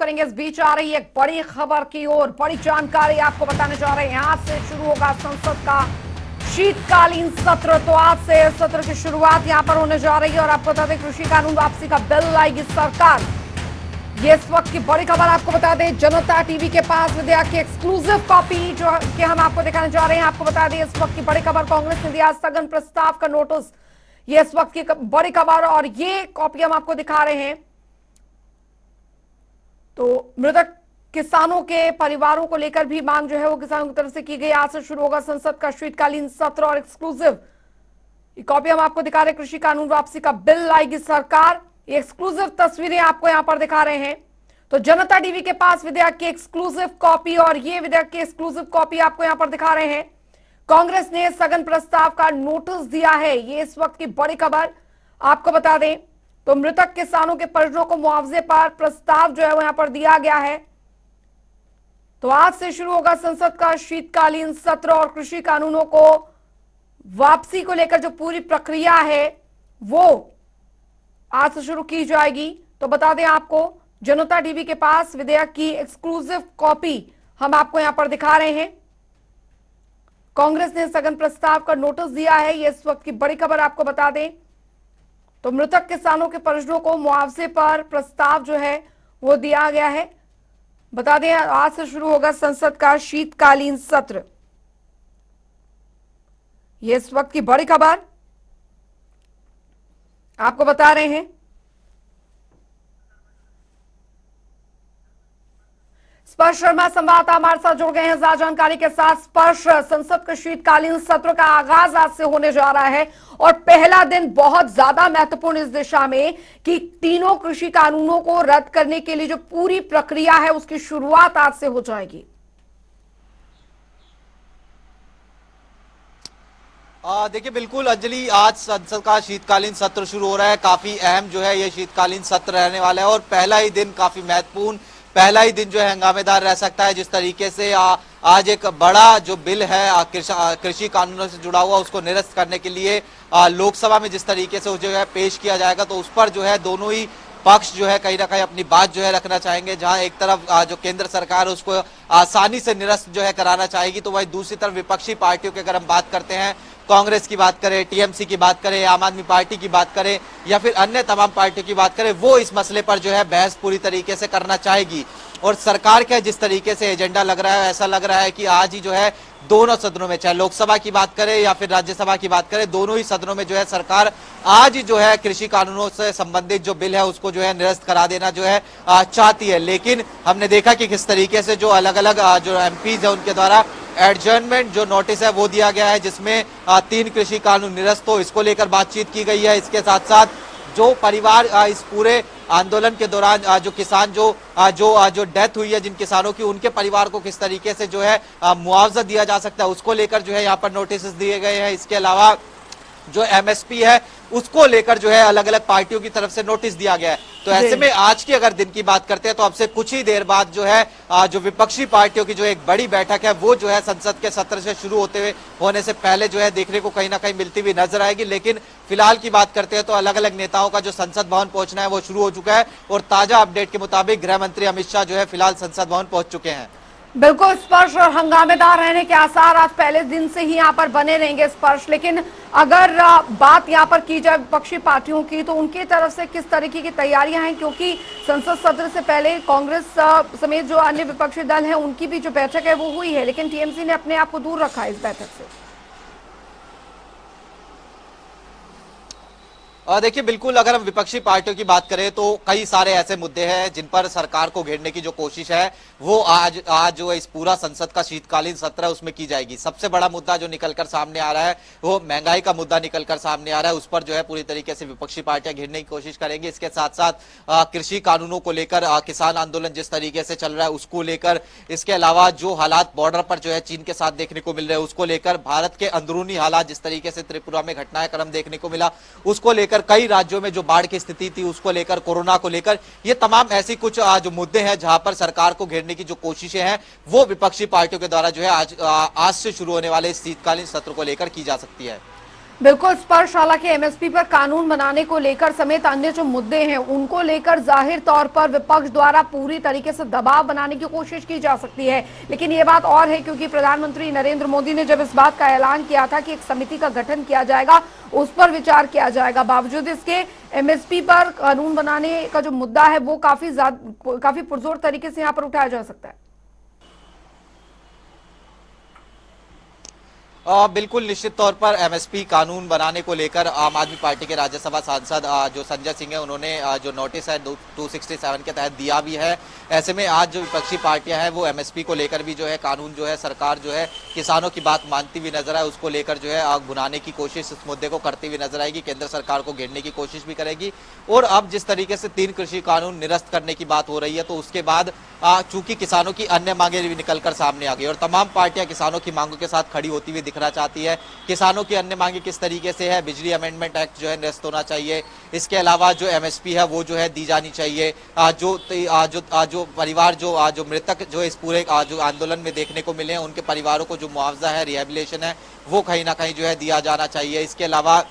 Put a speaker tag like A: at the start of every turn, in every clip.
A: करेंगे। इस बीच आ रही एक बड़ी खबर की ओर, बड़ी जानकारी आपको बताने जा रहे हैं। आज से शुरू होगा संसद का शीतकालीन सत्र। तो आज से सत्र की शुरुआत यहां पर होने जा रही है और आपको बता दें, कृषि कानून वापसी का बिल लाएगी सरकार। ये इस वक्त की बड़ी खबर आपको बता दें, जनता टीवी के पास विधेयक की एक्सक्लूसिव कॉपी जो कि हम आपको दिखाने जा रहे हैं। आपको बता दें, इस वक्त की बड़ी खबर, कांग्रेस ने दिया स्थगन प्रस्ताव का नोटिस। ये इस वक्त की बड़ी खबर और ये कॉपी हम आपको दिखा रहे हैं। तो मृतक किसानों के परिवारों को लेकर भी मांग जो है वो किसानों की तरफ से की गई। आज से शुरू होगा संसद का शीतकालीन सत्र और एक्सक्लूसिव कॉपी हम आपको दिखा रहे हैं। कृषि कानून वापसी का बिल लाएगी सरकार। ये एक्सक्लूसिव तस्वीरें आपको यहां पर दिखा रहे हैं। तो जनता टीवी के पास विधेयक की एक्सक्लूसिव कॉपी और ये विधेयक की एक्सक्लूसिव कॉपी आपको यहां पर दिखा रहे हैं। कांग्रेस ने स्थगन प्रस्ताव का नोटिस दिया है। ये इस वक्त की बड़ी खबर आपको बता दें। तो मृतक किसानों के परिजनों को मुआवजे पर प्रस्ताव जो है वो यहां पर दिया गया है। तो आज से शुरू होगा संसद का शीतकालीन सत्र और कृषि कानूनों को वापसी को लेकर जो पूरी प्रक्रिया है वो आज से शुरू की जाएगी। तो बता दें आपको, जनता टीवी के पास विधेयक की एक्सक्लूसिव कॉपी हम आपको यहां पर दिखा रहे हैं। कांग्रेस ने स्थगन प्रस्ताव का नोटिस दिया है। यह इस वक्त की बड़ी खबर आपको बता दें। तो मृतक किसानों के परिजनों को मुआवजे पर प्रस्ताव जो है वो दिया गया है। बता दें, आज से शुरू होगा संसद का शीतकालीन सत्र। ये इस वक्त की बड़ी खबर आपको बता रहे हैं। स्पर्श शर्मा संवाददाता हमारे साथ जुड़ गए हैं ज्यादा जानकारी के साथ। स्पर्श, संसद के शीतकालीन सत्र का आगाज आज से होने जा रहा है और पहला दिन बहुत ज्यादा महत्वपूर्ण इस दिशा में कि तीनों कृषि कानूनों को रद्द करने के लिए जो पूरी प्रक्रिया है उसकी शुरुआत आज से हो जाएगी।
B: देखिए, बिल्कुल अंजलि, आज संसद का शीतकालीन सत्र शुरू हो रहा है। काफी अहम जो है ये शीतकालीन सत्र रहने वाला है और पहला ही दिन काफी महत्वपूर्ण, पहला ही दिन जो है हंगामेदार रह सकता है। जिस तरीके से आज एक बड़ा जो बिल है कृषि कानूनों से जुड़ा हुआ उसको निरस्त करने के लिए लोकसभा में जिस तरीके से जो है पेश किया जाएगा, तो उस पर जो है दोनों ही पक्ष जो है कहीं ना कहीं अपनी बात जो है रखना चाहेंगे। जहां एक तरफ जो केंद्र सरकार उसको आसानी से निरस्त जो है कराना चाहेगी, तो वही दूसरी तरफ विपक्षी पार्टियों की अगर हम बात करते हैं, कांग्रेस की बात करें, टीएमसी की बात करें, आम आदमी पार्टी की बात करें या फिर अन्य तमाम पार्टियों की बात करें, वो इस मसले पर जो है बहस पूरी तरीके से करना चाहेगी। और सरकार का जिस तरीके से एजेंडा लग रहा है, ऐसा लग रहा है कि आज ही जो है दोनों सदनों में, चाहे लोकसभा की बात करें या फिर राज्यसभा की बात करें, दोनों ही सदनों में जो है सरकार आज ही जो है कृषि कानूनों से संबंधित जो बिल है उसको जो है निरस्त करा देना जो है चाहती है। लेकिन हमने देखा कि किस तरीके से जो अलग अलग जो एमपीज है उनके द्वारा एडजर्नमेंट जो नोटिस है वो दिया गया है, जिसमें 3 कृषि कानून निरस्त हो, इसको लेकर बातचीत की गई है। इसके साथ साथ जो परिवार इस पूरे आंदोलन के दौरान जो किसान जो डेथ हुई है जिन किसानों की, उनके परिवार को किस तरीके से जो है मुआवजा दिया जा सकता है, उसको लेकर जो है यहाँ पर नोटिस दिए गए हैं। इसके अलावा जो एमएसपी है उसको लेकर जो है अलग अलग पार्टियों की तरफ से नोटिस दिया गया है। तो ऐसे में आज की अगर दिन की बात करते हैं तो अब से कुछ ही देर बाद जो है जो विपक्षी पार्टियों की जो एक बड़ी बैठक है वो जो है संसद के सत्र से शुरू होने से पहले जो है देखने को कहीं ना कहीं मिलती हुई नजर आएगी। लेकिन फिलहाल की बात करते हैं तो अलग अलग नेताओं का जो संसद भवन पहुंचना है वो शुरू हो चुका है और ताजा अपडेट के मुताबिक गृह मंत्री अमित शाह जो है फिलहाल संसद भवन पहुंच चुके हैं।
A: बिल्कुल स्पर्श, और हंगामेदार रहने के आसार आज पहले दिन से ही यहाँ पर बने रहेंगे स्पर्श। लेकिन अगर बात यहाँ पर की जाए विपक्षी पार्टियों की, तो उनकी तरफ से किस तरीके की तैयारियां हैं, क्योंकि संसद सत्र से पहले कांग्रेस समेत जो अन्य विपक्षी दल हैं उनकी भी जो बैठक है वो हुई है, लेकिन टीएमसी ने अपने आप को दूर रखा है इस बैठक से।
B: देखिए, बिल्कुल अगर हम विपक्षी पार्टियों की बात करें तो कई सारे ऐसे मुद्दे हैं जिन पर सरकार को घेरने की जो कोशिश है वो आज जो इस पूरा संसद का शीतकालीन सत्र है उसमें की जाएगी। सबसे बड़ा मुद्दा जो निकलकर सामने आ रहा है वो महंगाई का मुद्दा निकलकर सामने आ रहा है, उस पर जो है पूरी तरीके से विपक्षी पार्टियां घेरने की कोशिश करेंगी। इसके साथ साथ कृषि कानूनों को लेकर किसान आंदोलन जिस तरीके से चल रहा है उसको लेकर, इसके अलावा जो हालात बॉर्डर पर जो है चीन के साथ देखने को मिल रहे हैं उसको लेकर, भारत के अंदरूनी हालात जिस तरीके से त्रिपुरा में घटनाक्रम देखने को मिला उसको लेकर, कई राज्यों में जो बाढ़ की स्थिति थी उसको लेकर, कोरोना को लेकर, ये तमाम ऐसी कुछ जो मुद्दे हैं जहां पर सरकार को घेरने की जो कोशिशें हैं वो विपक्षी पार्टियों के द्वारा जो है आज से शुरू होने वाले इस शीतकालीन सत्र को लेकर की जा सकती है।
A: बिल्कुल स्पर्श, हालांकि एमएसपी पर कानून बनाने को लेकर समेत अन्य जो मुद्दे हैं उनको लेकर जाहिर तौर पर विपक्ष द्वारा पूरी तरीके से दबाव बनाने की कोशिश की जा सकती है। लेकिन ये बात और है क्योंकि प्रधानमंत्री नरेंद्र मोदी ने जब इस बात का ऐलान किया था कि एक समिति का गठन किया जाएगा, उस पर विचार किया जाएगा, बावजूद इसके एमएसपी पर कानून बनाने का जो मुद्दा है वो काफी पुरजोर तरीके से यहाँ पर उठाया जा सकता है।
B: बिल्कुल निश्चित तौर पर एमएसपी कानून बनाने को लेकर आम आदमी पार्टी के राज्यसभा सांसद जो संजय सिंह है, उन्होंने जो नोटिस है 267 के तहत दिया भी है। ऐसे में आज जो विपक्षी पार्टियां हैं वो एमएसपी को लेकर भी जो है कानून जो है सरकार जो है किसानों की बात मानती हुई नजर आए, उसको लेकर जो है आग भुनाने की कोशिश इस मुद्दे को करती हुई नजर आएगी, केंद्र सरकार को घेरने की कोशिश भी करेगी। और अब जिस तरीके से 3 कृषि कानून निरस्त करने की बात हो रही है, तो उसके बाद चूंकि किसानों की अन्य मांगे भी निकलकर सामने आ गई और तमाम पार्टियां किसानों की मांगों के साथ खड़ी होती हुई दिखना चाहती है। किसानों की अन्य मांगे किस तरीके से है, बिजली अमेंडमेंट एक्ट जो है निरस्त होना चाहिए, इसके अलावा जो एमएसपी है वो जो है दी जानी चाहिए, जो परिवार जो मृतक जो इस पूरे जो आंदोलन में देखने को मिले हैं उनके परिवारों को जो मुआवजा है, रिहेबिलिटेशन है, वो कहीं ना कहीं जो है दिया जाना चाहिए। इसके अलावा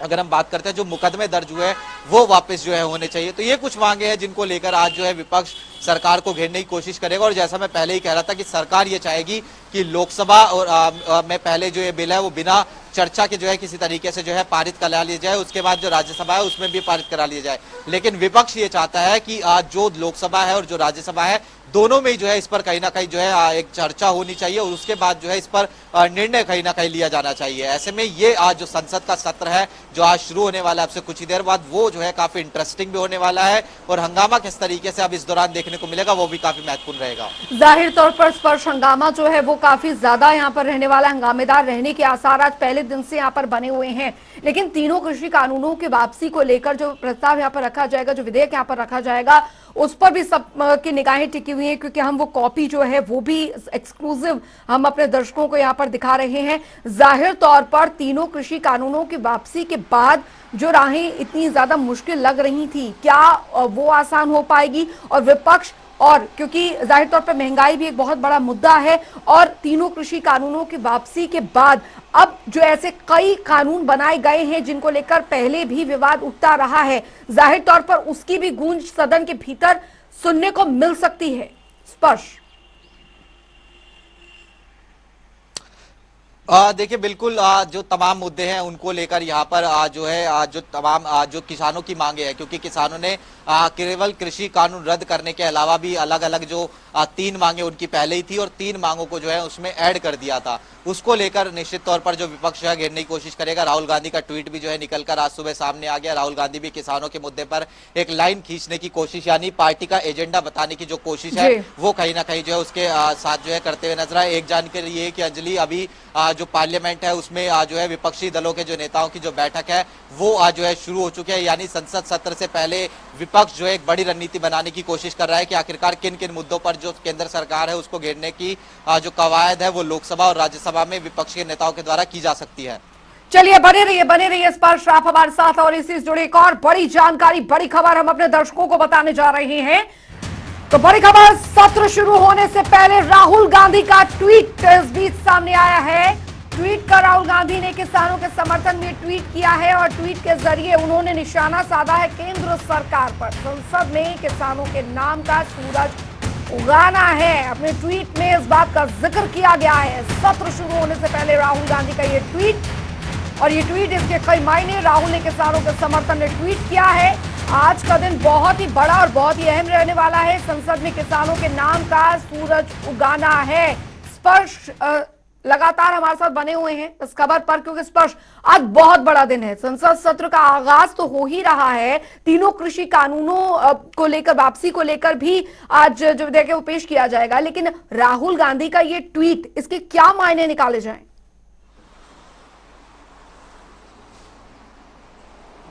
B: अगर हम बात करते हैं जो मुकदमे दर्ज हुए वो वापस जो है होने चाहिए। तो ये कुछ मांगे हैं जिनको लेकर आज जो है विपक्ष सरकार को घेरने की कोशिश करेगा। और जैसा मैं पहले ही कह रहा था कि सरकार ये चाहेगी कि लोकसभा और में पहले जो ये बिल है वो बिना चर्चा के जो है किसी तरीके से जो है पारित करा लिया जाए, उसके बाद जो राज्यसभा है उसमें भी पारित करा लिया जाए। लेकिन विपक्ष ये चाहता है कि आज जो लोकसभा है और जो राज्यसभा है दोनों में ही जो है इस पर कहीं ना कहीं जो है एक चर्चा होनी चाहिए और उसके बाद जो है इस पर निर्णय कहीं ना कहीं लिया जाना चाहिए। ऐसे में ये आज जो संसद का सत्र है जो आज शुरू होने वाला है अब से कुछ ही देर बाद, वो जो है काफी इंटरेस्टिंग भी होने वाला है और हंगामा किस तरीके से अब इस दौरान देखने को मिलेगा वो भी काफी महत्वपूर्ण रहेगा।
A: जाहिर तौर पर स्पर्श हंगामा जो है वो काफी ज्यादा यहाँ पर रहने वाला, हंगामेदार रहने के आसार आज पहले दिन से यहाँ पर बने हुए हैं। लेकिन तीनों कृषि कानूनों की वापसी को लेकर जो प्रस्ताव यहाँ पर रखा जाएगा, जो विधेयक यहाँ पर रखा जाएगा, उस पर भी सब की निगाहें टिकी हुई हैं क्योंकि हम वो कॉपी जो है वो भी एक्सक्लूसिव हम अपने दर्शकों को यहाँ पर दिखा रहे हैं। जाहिर तौर पर तीनों कृषि कानूनों की वापसी के बाद जो राहें इतनी ज्यादा मुश्किल लग रही थी, क्या वो आसान हो पाएगी? और विपक्ष और क्योंकि जाहिर तौर पर महंगाई भी एक बहुत बड़ा मुद्दा है और तीनों कृषि कानूनों की वापसी के बाद अब जो ऐसे कई कानून बनाए गए हैं जिनको लेकर पहले भी विवाद उठता रहा है, जाहिर तौर पर उसकी भी गूंज सदन के भीतर सुनने को मिल सकती है। स्पर्श
B: देखिए बिल्कुल जो तमाम मुद्दे हैं उनको लेकर यहाँ पर जो है जो तमाम जो किसानों की मांगे हैं, क्योंकि किसानों ने केवल कृषि कानून रद्द करने के अलावा भी अलग अलग जो 3 मांगे उनकी पहले ही थी और 3 मांगों को जो है उसमें ऐड कर दिया था, उसको लेकर निश्चित तौर पर जो विपक्ष है घेरने की कोशिश करेगा। राहुल गांधी का ट्वीट भी जो है निकलकर आज सुबह सामने आ गया। राहुल गांधी भी किसानों के मुद्दे पर एक लाइन खींचने की कोशिश, यानी पार्टी का एजेंडा बताने की जो कोशिश है वो कहीं ना कहीं जो है उसके साथ जो है करते हुए नजर आए। एक जानकारी ये कि अंजलि अभी जो पार्लियामेंट है उसमें जो है विपक्षी दलों के जो नेताओं की जो बैठक है वो आज जो है शुरू हो चुकी है, यानी संसद सत्र से पहले विपक्ष जो है एक बड़ी रणनीति बनाने की कोशिश कर रहा है कि आखिरकार किन किन मुद्दों पर जो केंद्र सरकार है उसको घेरने की जो कवायद है वो लोकसभा और राज्यसभा में विपक्ष के नेताओं के द्वारा की जा सकती है।
A: चलिए बने रहिए स्पर्श आप हमारे साथ और इसी से जुड़ी एक और बड़ी जानकारी, बड़ी खबर हम अपने दर्शकों को बताने जा रहे हैं। तो बड़ी खबर, सत्र शुरू होने से पहले राहुल गांधी का ट्वीट इस बीच सामने आया है। ट्वीट कर राहुल गांधी ने किसानों के समर्थन में ट्वीट किया है और ट्वीट के जरिए उन्होंने निशाना साधा है केंद्र सरकार पर। संसद में किसानों के नाम का सूरज उगाना है। अपने ट्वीट में इस बात का जिक्र किया गया है। सत्र शुरू होने से पहले राहुल गांधी का ये ट्वीट, और ये ट्वीट इसके कई मायने। राहुल ने किसानों के समर्थन में ट्वीट किया है। आज का दिन बहुत ही बड़ा और बहुत ही अहम रहने वाला है। संसद में किसानों के नाम का सूरज उगाना है। स्पर्श लगातार हमारे साथ बने हुए हैं इस खबर पर क्योंकि स्पर्श आज बहुत बड़ा दिन है। संसद सत्र का आगाज तो हो ही रहा है, तीनों कृषि कानूनों को लेकर, वापसी को लेकर भी आज जो विधेयक है वो पेश किया जाएगा। लेकिन राहुल गांधी का ये ट्वीट, इसके क्या मायने निकाले जाएं?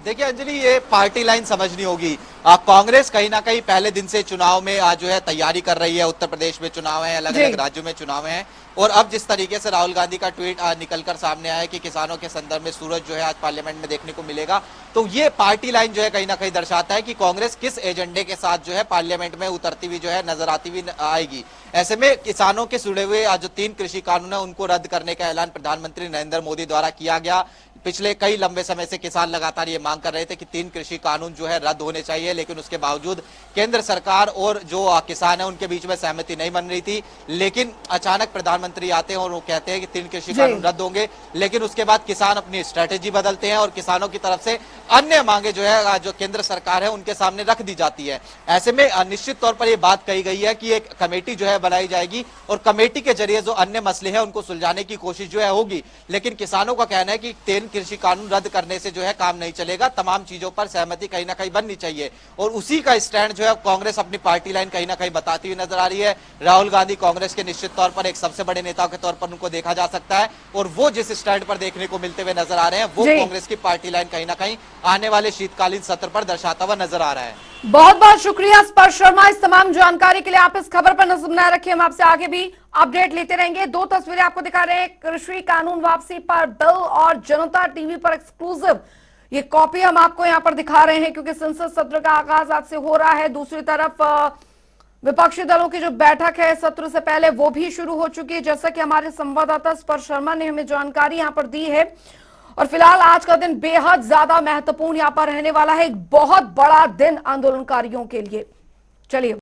B: देखिए अंजलि, ये पार्टी लाइन समझनी होगी। कांग्रेस कहीं ना कहीं पहले दिन से चुनाव में आज जो है तैयारी कर रही है। उत्तर प्रदेश में चुनाव है, अलग अलग राज्यों में चुनाव है, और अब जिस तरीके से राहुल गांधी का ट्वीट निकलकर सामने आया कि किसानों के संदर्भ में सूरज जो है आज पार्लियामेंट में देखने को मिलेगा, तो ये पार्टी लाइन जो है कहीं ना कहीं दर्शाता है कि कांग्रेस किस एजेंडे के साथ जो है पार्लियामेंट में उतरती हुई जो है नजर आती हुई आएगी। ऐसे में किसानों के जुड़े हुए आज जो 3 कृषि कानून है उनको रद्द करने का ऐलान प्रधानमंत्री नरेंद्र मोदी द्वारा किया गया। पिछले कई लंबे समय से किसान लगातार ये मांग कर रहे थे कि 3 कृषि कानून जो है रद्द होने चाहिए, लेकिन उसके बावजूद केंद्र सरकार और जो किसान है उनके बीच में सहमति नहीं बन रही थी। लेकिन अचानक प्रधानमंत्री आते हैं और वो कहते हैं कि 3 कृषि कानून रद्द होंगे, लेकिन उसके बाद किसान अपनी स्ट्रेटेजी बदलते हैं और किसानों की तरफ से अन्य मांगे जो है जो केंद्र सरकार है उनके सामने रख दी जाती है। ऐसे में निश्चित तौर पर यह बात कही गई है कि एक कमेटी जो है बनाई जाएगी और कमेटी के जरिए जो अन्य मसले हैं उनको सुलझाने की कोशिश जो है होगी। लेकिन किसानों का कहना है कि 3 कृषि कानून रद्द करने से जो है काम नहीं चलेगा, तमाम चीजों पर सहमति कहीं ना कहीं बननी चाहिए और उसी का स्टैंड जो है कांग्रेस अपनी पार्टी लाइन कहीं ना कहीं बताती हुई नजर आ रही है। राहुल गांधी कांग्रेस के निश्चित तौर पर एक सबसे बड़े नेताओं के तौर पर उनको देखा जा सकता है और वो जिस स्टैंड पर देखने को मिलते हुए नजर आ रहे हैं वो कांग्रेस की पार्टी लाइन कहीं ना कहीं आने वाले शीतकालीन सत्र पर दर्शाता हुआ नजर आ रहा है।
A: बहुत बहुत शुक्रिया स्पर्श शर्मा, इस तमाम जानकारी के लिए। आप इस खबर पर नजर बनाए रखिए, हम आपसे आगे भी अपडेट लेते रहेंगे। 2 तस्वीरें आपको दिखा रहे हैं, कृषि कानून वापसी पर बिल और जनता टीवी पर एक्सक्लूसिव ये कॉपी हम आपको यहां पर दिखा रहे हैं क्योंकि संसद सत्र का आगाज आज से हो रहा है। दूसरी तरफ विपक्षी दलों की जो बैठक है सत्र से पहले वो भी शुरू हो चुकी है, जैसा कि हमारे संवाददाता स्पर्श शर्मा ने हमें जानकारी यहां पर दी है। और फिलहाल आज का दिन बेहद ज्यादा महत्वपूर्ण यहां पर रहने वाला है, एक बहुत बड़ा दिन आंदोलनकारियों के लिए। चलिए